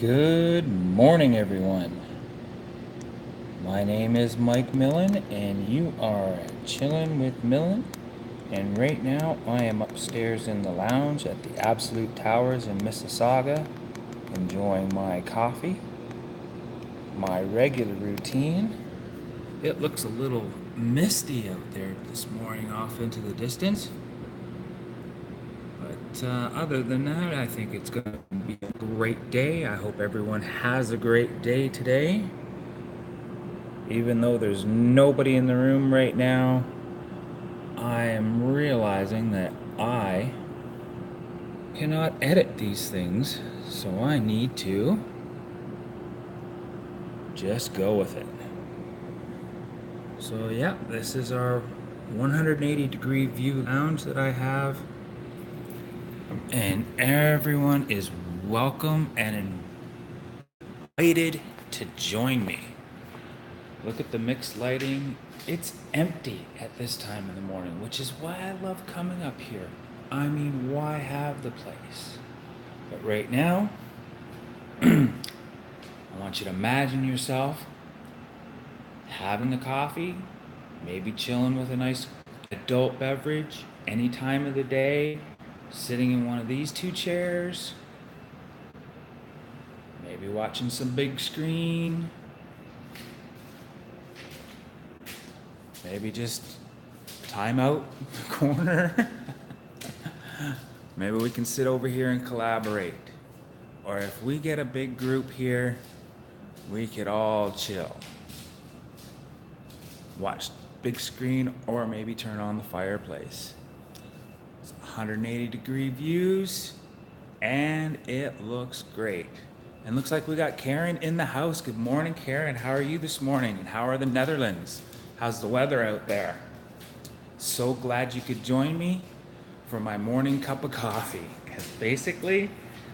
Good morning, everyone. My name is Mike Millen, and you are chilling with Millen. And right now, I am upstairs in the lounge at the Absolute Towers in Mississauga, enjoying my coffee, my regular routine. It looks a little misty out there this morning off into the distance. But other than that, I think it's going to be a great day. I hope everyone has a great day today. Even though there's nobody in the room right now, I am realizing that I cannot edit these things, so I need to just go with it. So, yeah, this is our 180-degree view lounge that I have, and everyone is welcome and invited to join me. Look at the mixed lighting. It's empty at this time in the morning, which is why I love coming up here. I mean, why have the place? But right now, I want you to imagine yourself having a coffee, maybe chilling with a nice adult beverage any time of the day, sitting in one of these two chairs, maybe watching some big screen, maybe just time out corner. Maybe we can sit over here and collaborate. Or if we get a big group here, we could all chill. Watch big screen or maybe turn on the fireplace. It's 180-degree views and it looks great. And looks like we got Karen in the house. Good morning, Karen. How are you this morning? And how are the Netherlands? How's the weather out there? So glad you could join me for my morning cup of coffee. Because basically,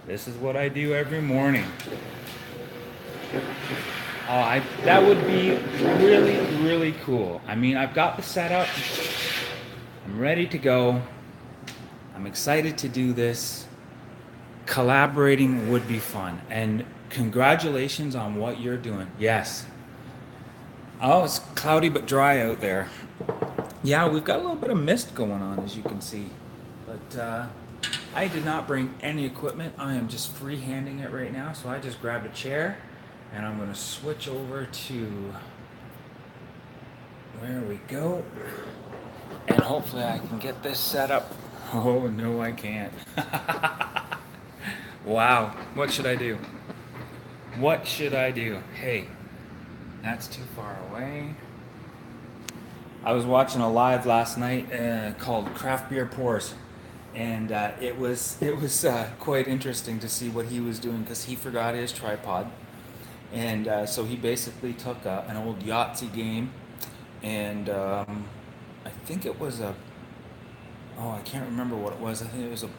this is what I do every morning. That would be really, really cool. I mean, I've got the setup. I'm ready to go. I'm excited to do this. Collaborating would be fun. And congratulations on what you're doing. Yes. Oh, it's cloudy but dry out there. Yeah, we've got a little bit of mist going on, as you can see. But I did not bring any equipment. I am just freehanding it right now. So I just grabbed a chair and I'm going to switch over to where we go. And hopefully I can get this set up. Oh, no, I can't. Wow. What should I do? What should I do? Hey, that's too far away. I was watching a live last night called Craft Beer Pours, and it was quite interesting to see what he was doing because he forgot his tripod, and so he basically took an old Yahtzee game, and I think it was I can't remember what it was. I think it was a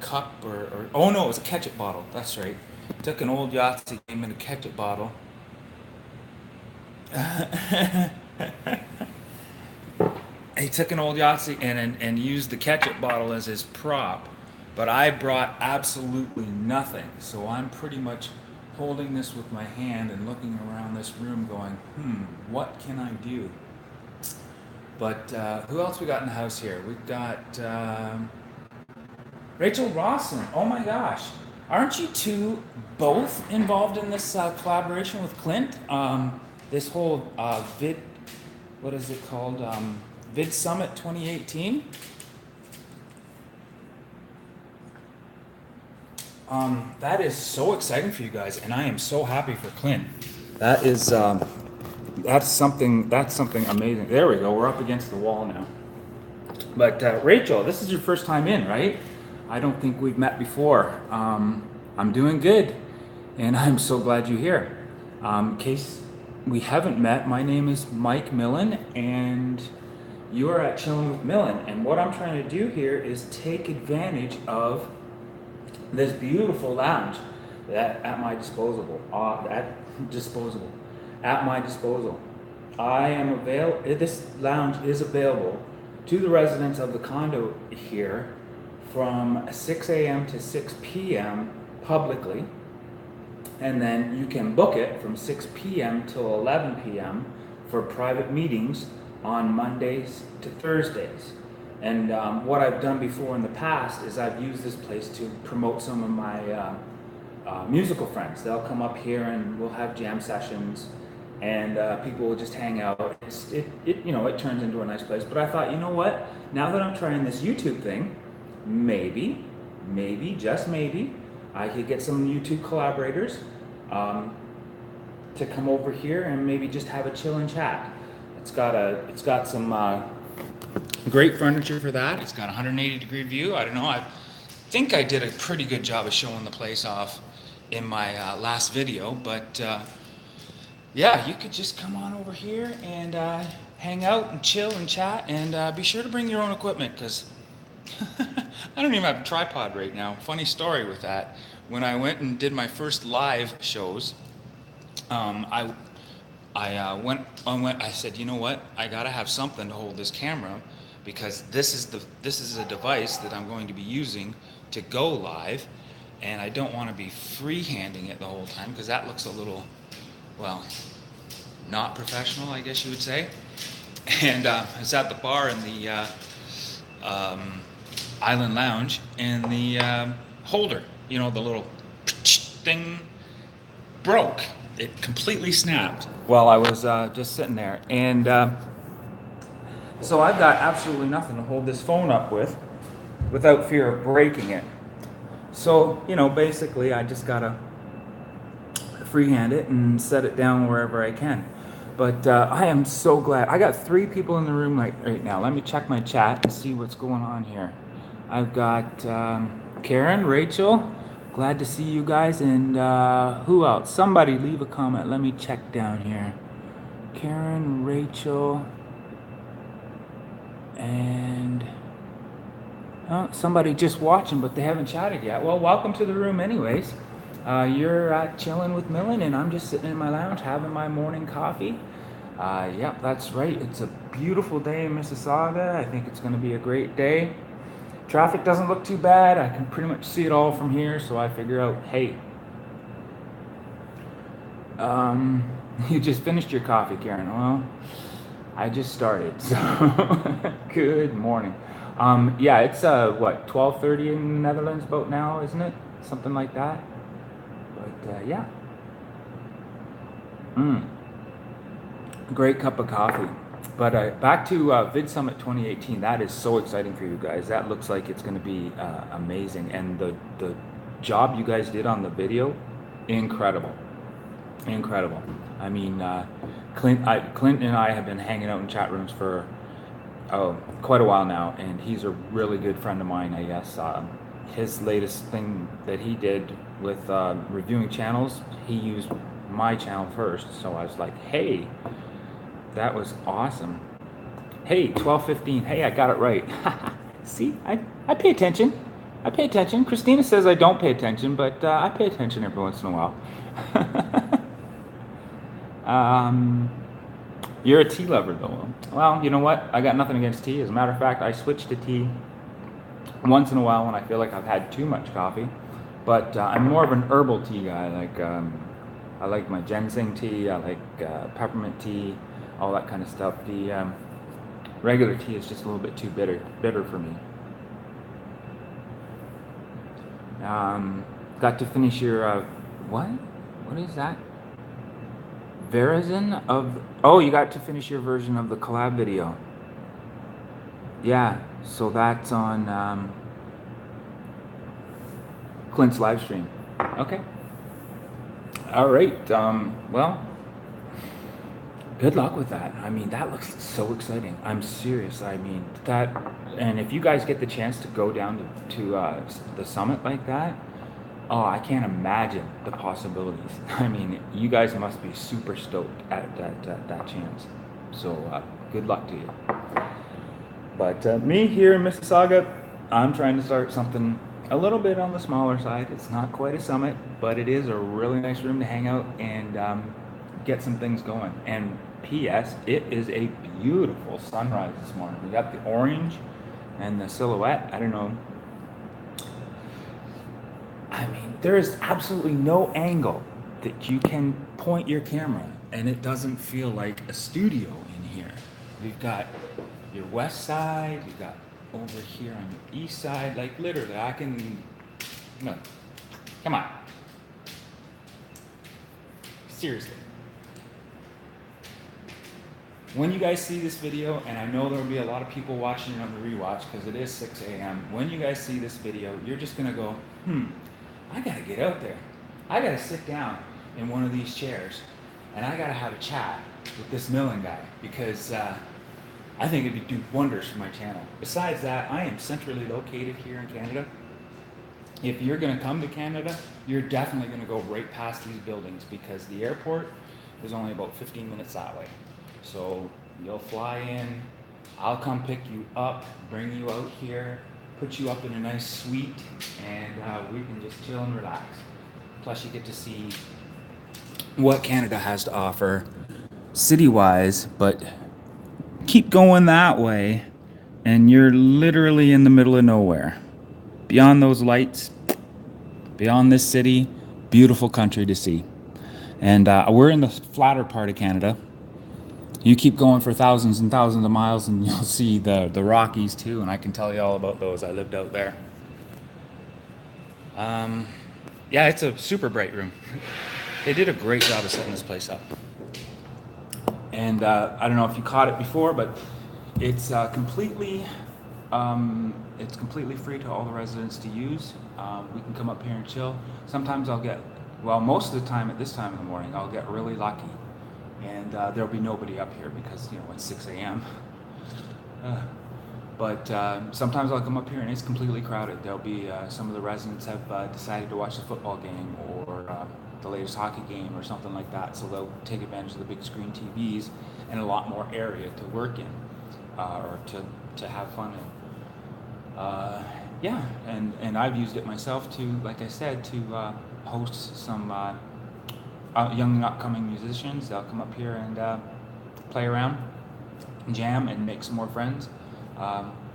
cup or oh no, it was a ketchup bottle. That's right. Took an old Yahtzee game and a ketchup bottle. He took an old Yahtzee and used the ketchup bottle as his prop, but I brought absolutely nothing. So I'm pretty much holding this with my hand and looking around this room going, what can I do? But who else we got in the house here? We've got Rachel Rawson. Oh my gosh. Aren't you two both involved in this collaboration with Clint? This whole what is it called? Vid Summit 2018. That is so exciting for you guys, and I am so happy for Clint. That is that's something amazing. There we go. We're up against the wall now. But Rachel, this is your first time in, right? I don't think we've met before. I'm doing good, and I'm so glad you're here. In case we haven't met, my name is Mike Millen, and you are at Chillen with Millen. And what I'm trying to do here is take advantage of this beautiful lounge that at my disposal. At my disposal. This lounge is available to the residents of the condo here from 6 a.m. to 6 p.m. publicly. And then you can book it from 6 p.m. till 11 p.m. for private meetings on Mondays to Thursdays. And what I've done before in the past is I've used this place to promote some of my musical friends. They'll come up here and we'll have jam sessions, and people will just hang out. It turns into a nice place. But I thought, you know what? Now that I'm trying this YouTube thing, maybe, just maybe, I could get some YouTube collaborators to come over here and maybe just have a chill and chat. It's got some great furniture for that. It's got a 180-degree view. I don't know. I think I did a pretty good job of showing the place off in my last video, but yeah, you could just come on over here and hang out and chill and chat, and be sure to bring your own equipment, because I don't even have a tripod right now. Funny story with that. When I went and did my first live shows, I said, you know what? I gotta have something to hold this camera, because this is a device that I'm going to be using to go live, and I don't want to be freehanding it the whole time, because that looks a little, well, not professional, I guess you would say. And I was at the bar in the Island Lounge, and the holder, the little thing broke. It completely snapped while I was just sitting there. And so I've got absolutely nothing to hold this phone up with without fear of breaking it. So, basically I just gotta freehand it and set it down wherever I can. But I am so glad. I got 3 people in the room right now. Let me check my chat and see what's going on here. I've got Karen, Rachel, glad to see you guys, and who else? Somebody leave a comment. Let me check down here. Karen, Rachel, and somebody just watching, but they haven't chatted yet. Well, welcome to the room anyways. You're at Chillen with Millen, and I'm just sitting in my lounge having my morning coffee. Yep, that's right. It's a beautiful day in Mississauga. I think it's going to be a great day. Traffic doesn't look too bad. I can pretty much see it all from here, so I figure out, hey, you just finished your coffee, Karen. Well, I just started, so good morning. Yeah, it's 12:30 in the Netherlands about now, isn't it? Something like that. But yeah. Great cup of coffee. But back to Vid Summit 2018. That is so exciting for you guys. That looks like it's going to be amazing. And the job you guys did on the video, incredible. I mean, Clint and I have been hanging out in chat rooms for quite a while now, and he's a really good friend of mine, I guess. His latest thing that he did with reviewing channels, he used my channel first, so I was like, hey, that was awesome. Hey, 12:15. Hey, I got it right. See, I pay attention. Christina says I don't pay attention, but I pay attention every once in a while. You're a tea lover, though. Well, you know what? I got nothing against tea. As a matter of fact, I switch to tea once in a while when I feel like I've had too much coffee. But I'm more of an herbal tea guy. I like my ginseng tea. I like peppermint tea, all that kind of stuff. The regular tea is just a little bit too bitter for me. Got to finish your what? What is that? Version of, oh, you got to finish your version of the collab video. Yeah, so that's on Clint's live stream. Okay. All right. Well, good luck with that. I mean, that looks so exciting. I'm serious. I mean, that, and if you guys get the chance to go down to the summit like that, oh, I can't imagine the possibilities. I mean, you guys must be super stoked at that chance. So good luck to you. But me here in Mississauga, I'm trying to start something a little bit on the smaller side. It's not quite a summit, but it is a really nice room to hang out and get some things going. And P.S., it is a beautiful sunrise this morning. We got the orange and the silhouette. I don't know. I mean, there is absolutely no angle that you can point your camera and it doesn't feel like a studio in here. We've got your west side, you've got over here on the east side, like literally I can, no, come on. Seriously. When you guys see this video, and I know there will be a lot of people watching it on the rewatch because it is 6 a.m. When you guys see this video, you're just gonna go, I gotta get out there. I gotta sit down in one of these chairs and I gotta have a chat with this Millen guy because I think it'd do wonders for my channel. Besides that, I am centrally located here in Canada. If you're gonna come to Canada, you're definitely gonna go right past these buildings because the airport is only about 15 minutes that way. So you'll fly in, I'll come pick you up, bring you out here, put you up in a nice suite, and we can just chill and relax. Plus you get to see what Canada has to offer city-wise, but keep going that way and you're literally in the middle of nowhere. Beyond those lights, beyond this city, beautiful country to see. And we're in the flatter part of Canada. You keep going for thousands and thousands of miles and you'll see the Rockies too, and I can tell you all about those. I lived out there. Yeah, it's a super bright room. They did a great job of setting this place up. And I don't know if you caught it before, but it's completely free to all the residents to use. We can come up here and chill. Sometimes I'll get, well, most of the time at this time in the morning, I'll get really lucky. And there'll be nobody up here because, you know, it's 6 a.m. But sometimes I'll come up here and it's completely crowded. There'll be some of the residents have decided to watch the football game or the latest hockey game or something like that. So they'll take advantage of the big screen TVs and a lot more area to work in or to have fun in. Yeah, and I've used it myself to, like I said, to host some young and upcoming musicians. They'll come up here and play around, jam, and make some more friends.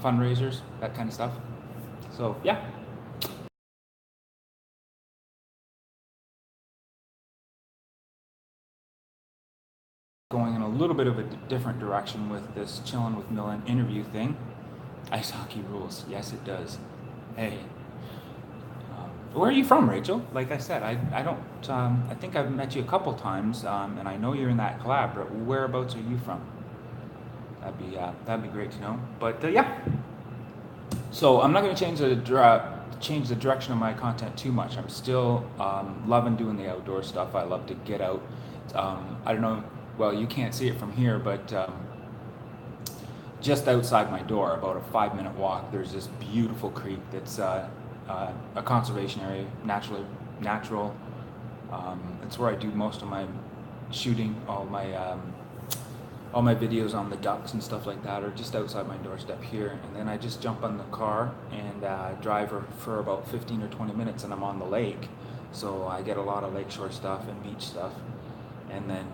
Fundraisers, that kind of stuff. So yeah. Going in a little bit of a different direction with this Chillen with Millen interview thing. Ice hockey rules. Yes, it does. Hey. Where are you from, Rachel? Like I said, I don't, I think I've met you a couple times, and I know you're in that collab, but whereabouts are you from? That'd be great to know. But yeah. So I'm not going to change the direction of my content too much. I'm still loving doing the outdoor stuff. I love to get out. I don't know, well, you can't see it from here, but just outside my door, about a 5-minute walk, there's this beautiful creek that's a conservation area, natural. It's where I do most of my shooting, all my videos on the ducks and stuff like that are just outside my doorstep here. And then I just jump on the car and drive for about 15 or 20 minutes and I'm on the lake. So I get a lot of lakeshore stuff and beach stuff. And then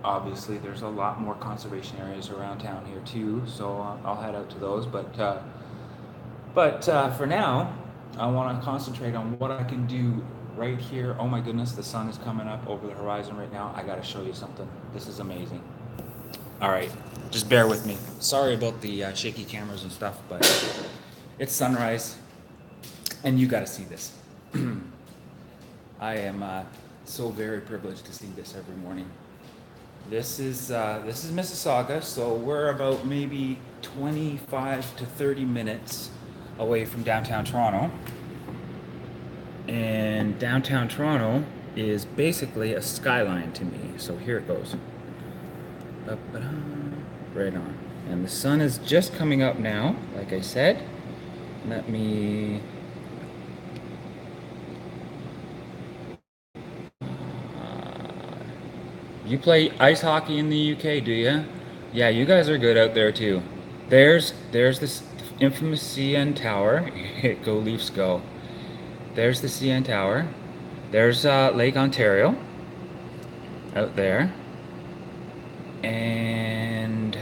obviously there's a lot more conservation areas around town here too. So I'll head out to those. But for now, I want to concentrate on what I can do right here. Oh my goodness, the sun is coming up over the horizon right now. I got to show you something. This is amazing. All right, just bear with me. Sorry about the shaky cameras and stuff, but it's sunrise, and you got to see this. I am so very privileged to see this every morning. This is Mississauga, so we're about maybe 25 to 30 minutes away from downtown Toronto. And downtown Toronto is basically a skyline to me. So here it goes. Right on. And the sun is just coming up now, like I said. Let me... You play ice hockey in the UK, do you? Yeah, you guys are good out there too. There's this infamous CN Tower. Go Leafs go. There's the CN Tower. There's Lake Ontario out there. And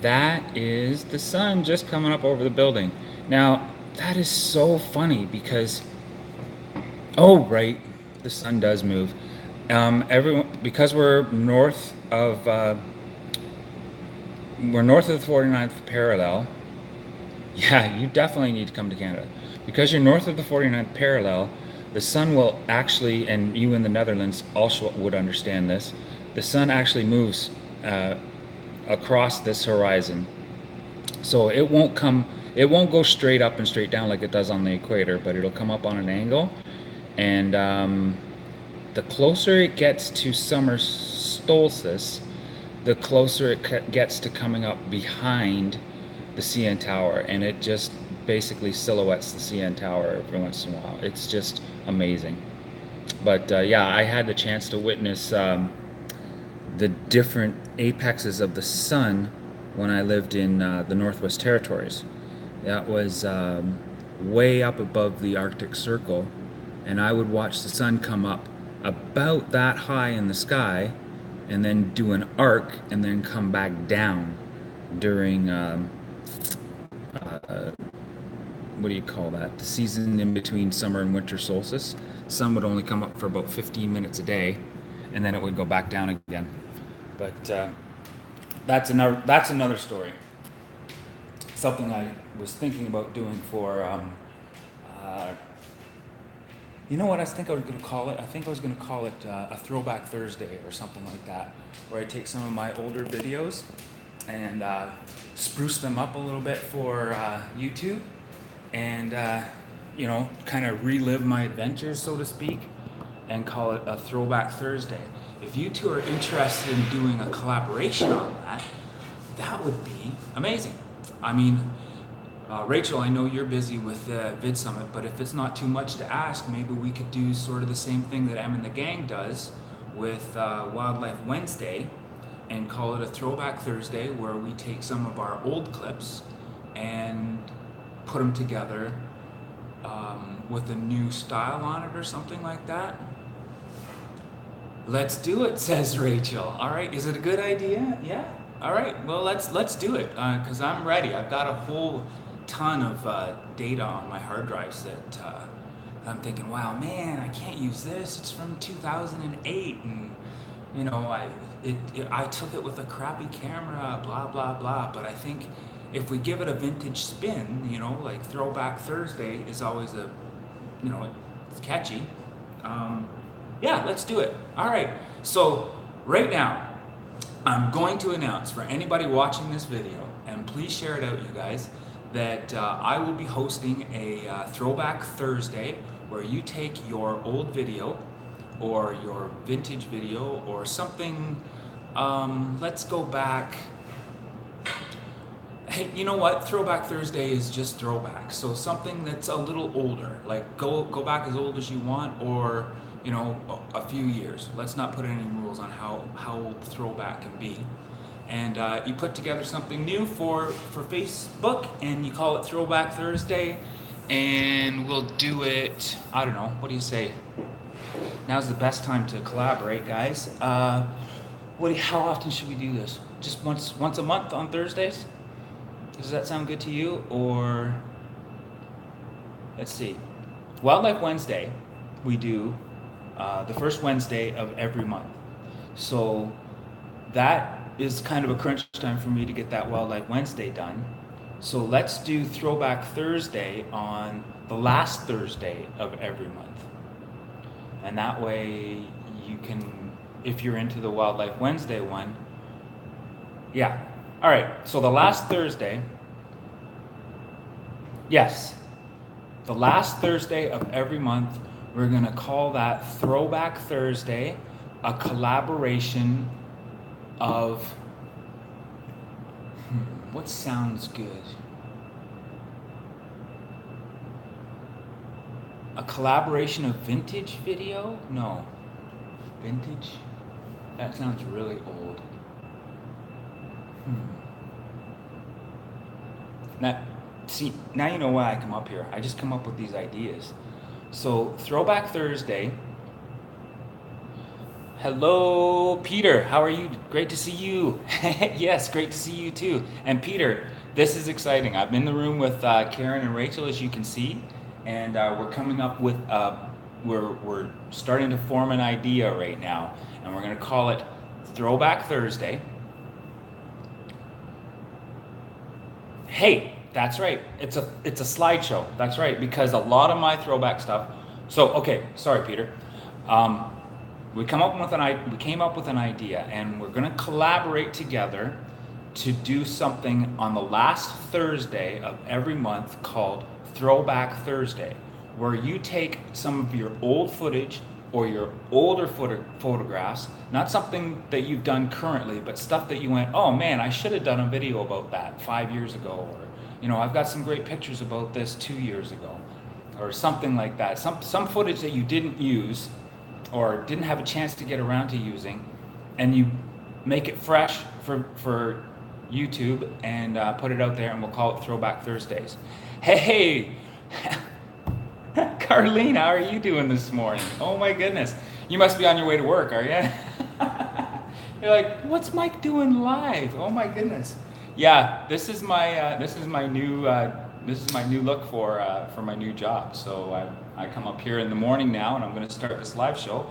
that is the sun just coming up over the building. Now, that is so funny because, oh, right, the sun does move. Everyone, because we're north of the 49th parallel. Yeah, you definitely need to come to Canada. Because you're north of the 49th parallel, the sun will actually, and you in the Netherlands also would understand this, the sun actually moves uh, across this horizon. So it won't go straight up and straight down like it does on the equator, but it'll come up on an angle. And the closer it gets to summer solstice, the closer it gets to coming up behind the CN Tower, and it just basically silhouettes the CN Tower every once in a while. It's just amazing. But yeah, I had the chance to witness the different apexes of the sun when I lived in the Northwest Territories. That was way up above the Arctic Circle, and I would watch the sun come up about that high in the sky and then do an arc and then come back down during what do you call that? The season in between summer and winter solstice. Sun would only come up for about 15 minutes a day, and then it would go back down again. But that's another story. Something I was thinking about doing for you know what I think I was going to call it? I think I was going to call it a Throwback Thursday or something like that, where I take some of my older videos and spruce them up a little bit for YouTube and, kind of relive my adventures, so to speak, and call it a Throwback Thursday. If you two are interested in doing a collaboration on that, that would be amazing. I mean, Rachel, I know you're busy with the Vid Summit, but if it's not too much to ask, maybe we could do sort of the same thing that Em and the gang does with Wildlife Wednesday and call it a Throwback Thursday, where we take some of our old clips and put them together with a new style on it or something like that. Let's do it, says Rachel. All right, is it a good idea? Yeah. All right, well, let's do it, because I'm ready. I've got a whole ton of data on my hard drives that I'm thinking, wow, man, I can't use this. It's from 2008, and I took it with a crappy camera, blah blah blah. But I think if we give it a vintage spin, like Throwback Thursday is always it's catchy. Yeah, let's do it. All right. So right now, I'm going to announce for anybody watching this video, and please share it out, you guys, that I will be hosting a Throwback Thursday where you take your old video or your vintage video or something. Let's go back. Hey, you know what? Throwback Thursday is just throwback. So something that's a little older, like go back as old as you want, or a few years. Let's not put any rules on how old throwback can be. And you put together something new for Facebook, and you call it Throwback Thursday, and we'll do it, I don't know, what do you say? Now's the best time to collaborate, guys. How often should we do this? Just once a month on Thursdays? Does that sound good to you? Or, let's see. Wildlife Wednesday, we do the first Wednesday of every month. So that is kind of a crunch time for me to get that Wildlife Wednesday done. So let's do Throwback Thursday on the last Thursday of every month. And that way you can, if you're into the Wildlife Wednesday one, yeah. All right, so the last Thursday, yes, the last Thursday of every month, we're gonna call that Throwback Thursday, a collaboration of, what sounds good? A collaboration of vintage video? No. Vintage? That sounds really old. Now you know why I come up here. I just come up with these ideas. So, Throwback Thursday. Hello, Peter. How are you? Great to see you. Yes, great to see you too. And Peter, this is exciting. I'm in the room with Karen and Rachel, as you can see, and we're coming up with we're starting to form an idea right now, and we're going to call it Throwback Thursday. Hey, that's right. It's a slideshow. That's right, because a lot of my throwback stuff. So okay, sorry, Peter. We came up with an idea, and we're going to collaborate together to do something on the last Thursday of every month called Throwback Thursday, where you take some of your old footage or your older photographs, not something that you've done currently, but stuff that you went, oh man, I should have done a video about that 5 years ago, or I've got some great pictures about this 2 years ago, or something like that. Some footage that you didn't use or didn't have a chance to get around to using, and you make it fresh for YouTube and put it out there, and we'll call it Throwback Thursdays. Hey, Carlene, how are you doing this morning? Oh my goodness, you must be on your way to work, are you? You're like, what's Mike doing live? Oh my goodness. Yeah, this is my new look for my new job. So I come up here in the morning now, and I'm going to start this live show.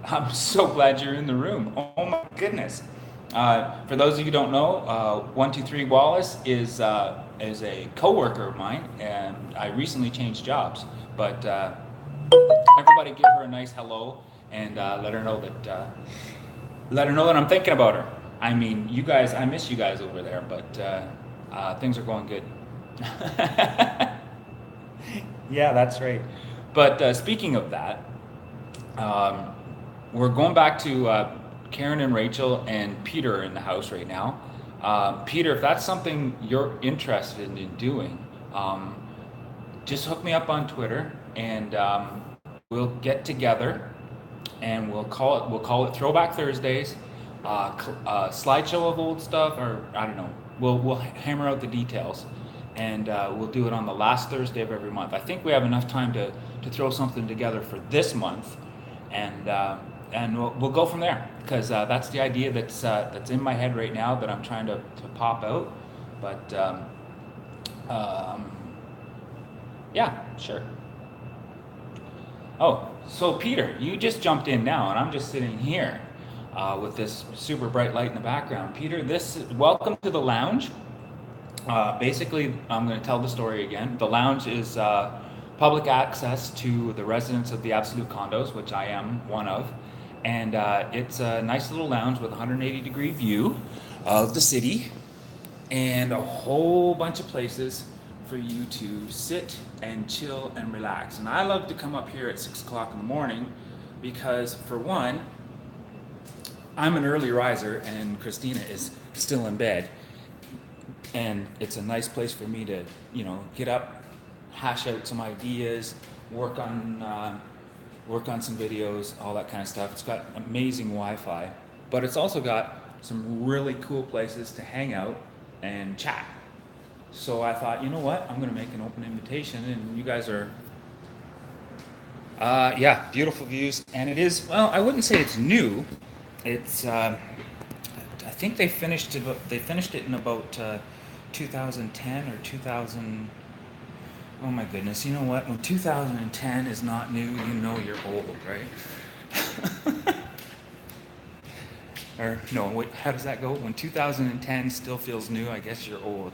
I'm so glad you're in the room. Oh my goodness. For those of you who don't know, 123 Wallace is a coworker of mine, and I recently changed jobs. But everybody give her a nice hello, and let her know that I'm thinking about her. I mean, you guys, I miss you guys over there, but things are going good. Yeah, that's right. But speaking of that, we're going back to Karen and Rachel and Peter are in the house right now. Peter, if that's something you're interested in doing, just hook me up on Twitter, and we'll get together, and we'll call it Throwback Thursdays, slideshow of old stuff, or I don't know. We'll hammer out the details, and we'll do it on the last Thursday of every month. I think we have enough time to throw something together for this month, and we'll go from there, because that's the idea that's in my head right now that I'm trying to pop out. But yeah, sure. Oh, so Peter, you just jumped in now, and I'm just sitting here with this super bright light in the background. Peter, welcome to the lounge. Basically, I'm going to tell the story again. The lounge is public access to the residents of the Absolute Condos, which I am one of. And it's a nice little lounge with a 180-degree view of the city, and a whole bunch of places for you to sit and chill and relax. And I love to come up here at 6 o'clock in the morning because, for one, I'm an early riser and Christina is still in bed. And it's a nice place for me to, get up, hash out some ideas, work on some videos, all that kind of stuff. It's got amazing Wi-Fi, but it's also got some really cool places to hang out and chat. So I thought, you know what? I'm going to make an open invitation, and you guys are, yeah, beautiful views. And it is, well, I wouldn't say it's new. It's, I think they finished it in about 2010 or 2000. Oh my goodness! You know what? When 2010 is not new, you're old, right? Or no, wait, how does that go? When 2010 still feels new, I guess you're old.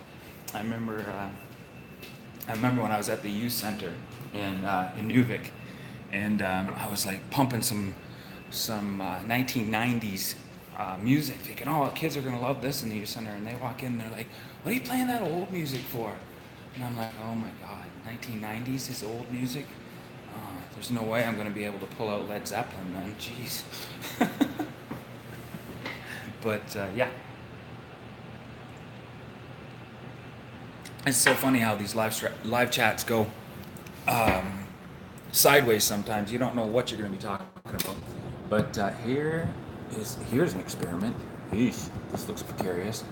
I remember when I was at the youth center in Newvik, and I was like pumping some 1990s music, thinking, oh, kids are gonna love this in the youth center. And they walk in, and they're like, "What are you playing that old music for?" And I'm like, "Oh my God, 1990s is old music? There's no way I'm gonna be able to pull out Led Zeppelin, man. Jeez." But yeah. It's so funny how these live chats go sideways sometimes. You don't know what you're going to be talking about. But here's an experiment. Eesh, this looks precarious.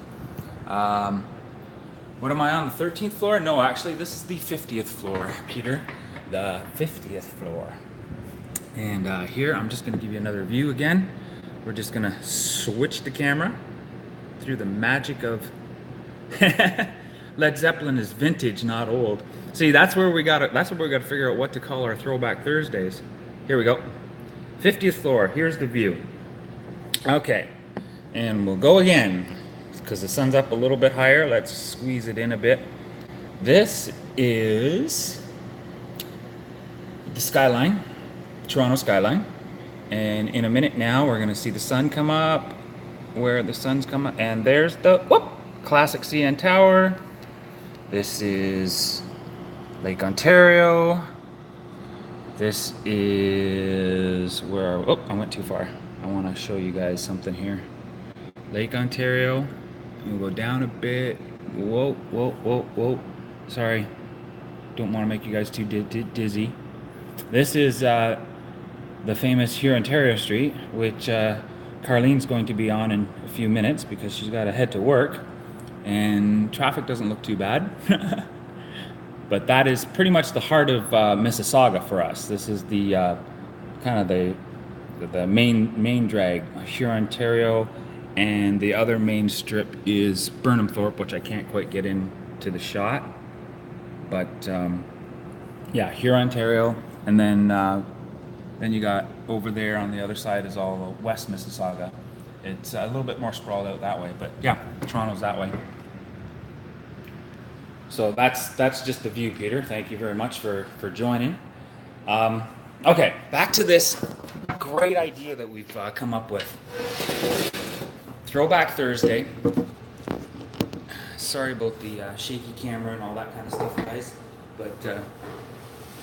What am I on, the 13th floor? No, actually, this is the 50th floor, Peter. The 50th floor. And here, I'm just going to give you another view again. We're just going to switch the camera through the magic of... Led Zeppelin is vintage, not old. See, that's where we got to figure out what to call our Throwback Thursdays. Here we go. 50th floor. Here's the view. Okay. And we'll go again because the sun's up a little bit higher. Let's squeeze it in a bit. This is the skyline, Toronto skyline. And in a minute now, we're going to see the sun come up. Where the sun's come up. And there's the classic CN Tower. This is Lake Ontario. This is where, I went too far. I want to show you guys something here. Lake Ontario. We'll go down a bit. Whoa. Sorry. Don't want to make you guys too dizzy. This is the famous Ontario Street, which Carlene's going to be on in a few minutes because she's got to head to work. And traffic doesn't look too bad. But that is pretty much the heart of Mississauga for us. This is the kind of the main drag, Ontario, and the other main strip is Burnham Thorpe, which I can't quite get into the shot. But yeah, Ontario, and then you got over there on the other side is all West Mississauga. It's a little bit more sprawled out that way, but yeah, Toronto's that way. So that's just the view, Peter. Thank you very much for joining. Okay, back to this great idea that we've come up with. Throwback Thursday. Sorry about the shaky camera and all that kind of stuff, guys. But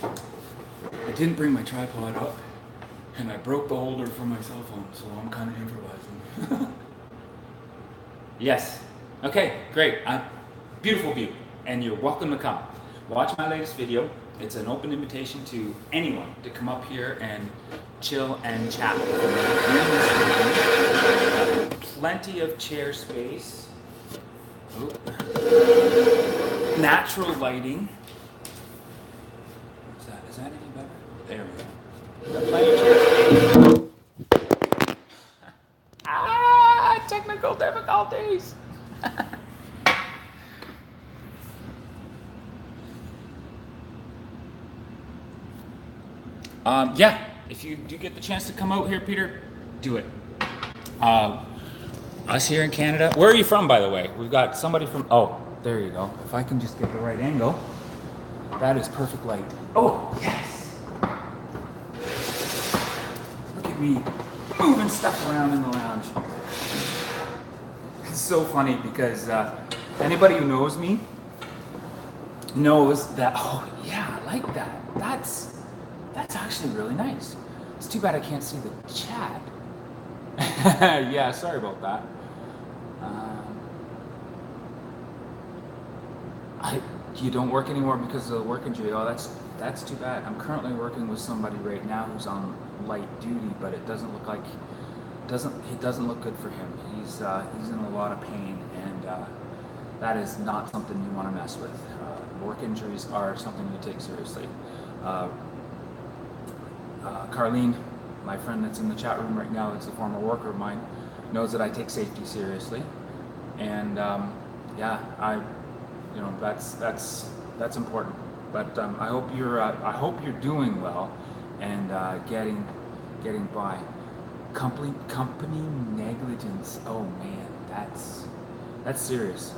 I didn't bring my tripod up, and I broke the holder for my cell phone, so I'm kind of improvising. Yes. Okay, great. Beautiful view. And you're welcome to come. Watch my latest video. It's an open invitation to anyone to come up here and chill and chat. Plenty of chair space. Natural lighting. Is that any better? There we go. Plenty of chair space. Technical difficulties. Yeah, if you do get the chance to come out here, Peter, do it. Us here in Canada. Where are you from, by the way? We've got somebody from, there you go. If I can just get the right angle. That is perfect light. Oh, yes. Look at me moving stuff around in the lounge. It's so funny because anybody who knows me knows that, I like that. That's actually really nice. It's too bad I can't see the chat. Yeah, sorry about that. You don't work anymore because of the work injury. Oh, that's too bad. I'm currently working with somebody right now who's on light duty, but it doesn't look like it doesn't look good for him. He's in a lot of pain, and that is not something you want to mess with. Work injuries are something you take seriously. Carlene, my friend that's in the chat room right now, that's a former worker of mine, knows that I take safety seriously, and that's important. But I hope you're doing well and getting by. Company negligence. Oh man, that's serious.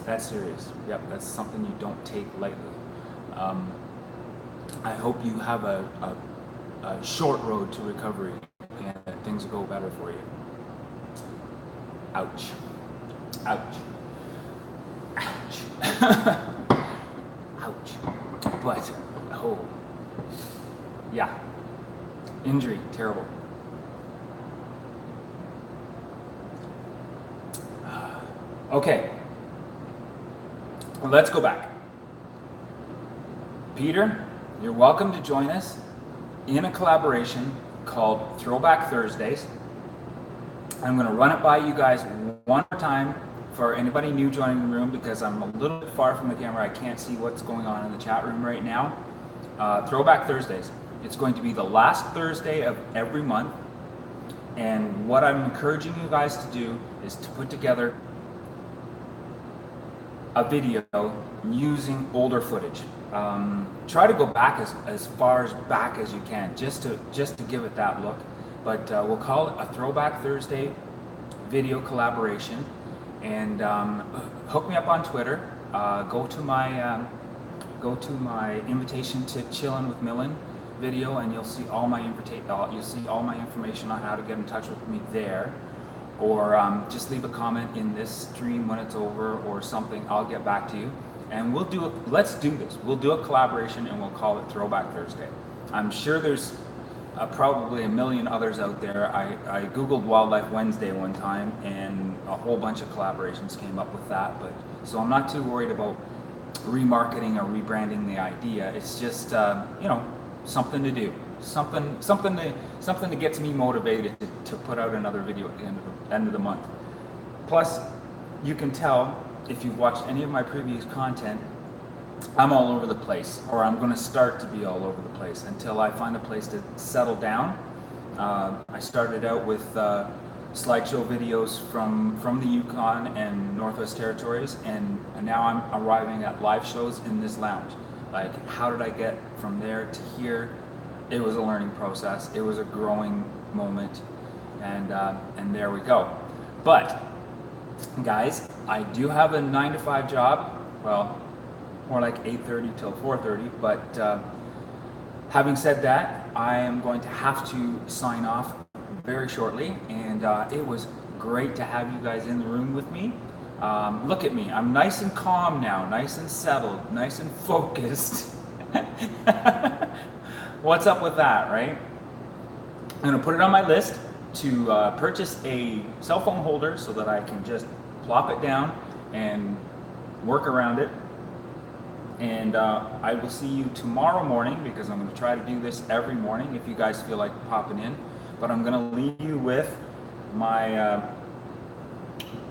That's serious. Yep, that's something you don't take lightly. I hope you have a short road to recovery and things will go better for you. Ouch. Ouch. Ouch. Ouch. But, yeah. Injury, terrible. Okay. Well, let's go back. Peter, you're welcome to join us in a collaboration called Throwback Thursdays. I'm going to run it by you guys one more time for anybody new joining the room because I'm a little bit far from the camera. I can't see what's going on in the chat room right now. Throwback Thursdays. It's going to be the last Thursday of every month. And what I'm encouraging you guys to do is to put together a video using older footage. Try to go back as far as back as you can, just to give it that look. But we'll call it a Throwback Thursday video collaboration. And hook me up on Twitter. Go to my invitation to Chillen with Millen video, and you'll see all my information on how to get in touch with me there. Or just leave a comment in this stream when it's over or something. I'll get back to you, and let's do this. We'll do a collaboration, and we'll call it Throwback Thursday. I'm sure there's probably a million others out there. I googled Wildlife Wednesday one time, and a whole bunch of collaborations came up with that. But so I'm not too worried about remarketing or rebranding the idea. It's just something to do. Something that gets me motivated to put out another video at the end of the month. Plus, you can tell if you've watched any of my previous content, I'm all over the place, or I'm going to start to be all over the place until I find a place to settle down. I started out with slideshow videos from the Yukon and Northwest Territories, and now I'm arriving at live shows in this lounge. Like, how did I get from there to here? It was a learning process. It was a growing moment, and there we go. But guys, I do have a 9-to-5 job. Well, more like 8:30 till 4:30. But having said that, I am going to have to sign off very shortly. And it was great to have you guys in the room with me. Look at me. I'm nice and calm now, nice and settled, nice and focused. What's up with that, right? I'm going to put it on my list to purchase a cell phone holder so that I can just plop it down and work around it. And I will see you tomorrow morning, because I'm going to try to do this every morning if you guys feel like popping in. But I'm going to leave you with my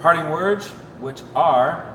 parting words, which are